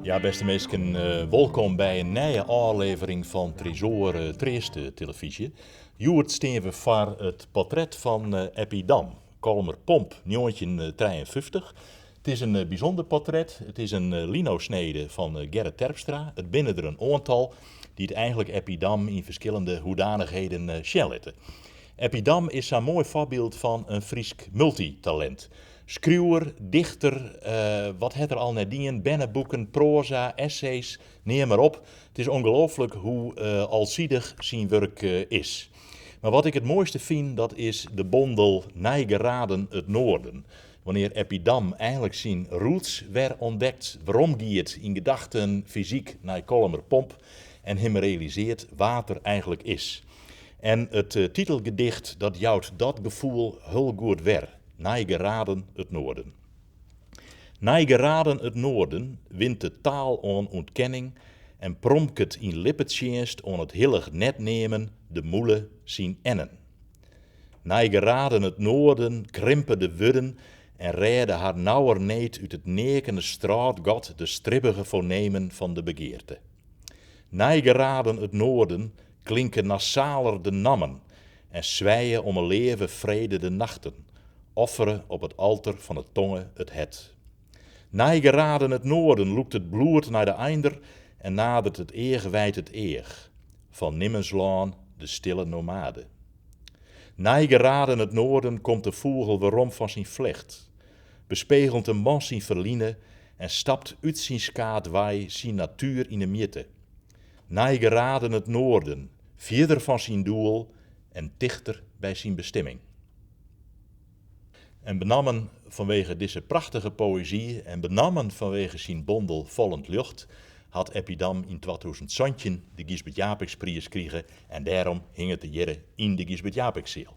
Ja, beste mensen, welkom bij een nieuwe aflevering van Tresor Trieste televisie. Joert staan we voor het portret van Epidam, Kalmer Pomp, 1953. Het is een bijzonder portret. Het is een lino-snede van Gerrit Terpstra. Het binnen er een aantal die het eigenlijk Epidam in verschillende hoedanigheden schelletten. Epidam is zo'n mooi voorbeeld van een Fries multitalent. Schreeuwer, dichter, wat het er al nadien, bennenboeken, proza, essays, neem maar op. Het is ongelooflijk hoe alzidig zijn werk is. Maar wat ik het mooiste vind, dat is de bondel Nijgeraden het Noorden. Wanneer Epidam eigenlijk zijn roots weer ontdekt, waarom die het in gedachten fysiek naar Kalmer Pomp en hem realiseert wat er eigenlijk is. En het titelgedicht dat jouwt dat gevoel heel goed weer. Nijgeraden het Noorden. Nijgeraden het Noorden wint de taal aan ontkenning en promket in lippetjenst aan het hillig net nemen de moele zien ennen. Nijgeraden het Noorden krimpen de wudden en redde haar nauwerneet uit het nekende straatgat de stribbige voornemen van de begeerte. Nijgeraden het Noorden klinken nassaler de nammen en zwijen om een leven vrede de nachten, offeren op het alter van het tongen het het. Nijgeraden het Noorden loekt het bloed naar de einder en nadert het eegwijd het eeg, van Nimmenslaan de stille nomade. Nijgeraden het Noorden komt de vogel weerom van zijn vlecht, bespegelt de man zijn verline en stapt uit zijn skaat wij zijn natuur in de mitte. Nijgeraden het Noorden, verder van zijn doel en dichter bij zijn bestemming. En benammen vanwege deze prachtige poëzie en benammen vanwege zijn bondel Vollend Lucht had Epidam in 2017 de Gisbert Japiksprijs gekregen en daarom hing het de jere in de Gisbert Japikzeel.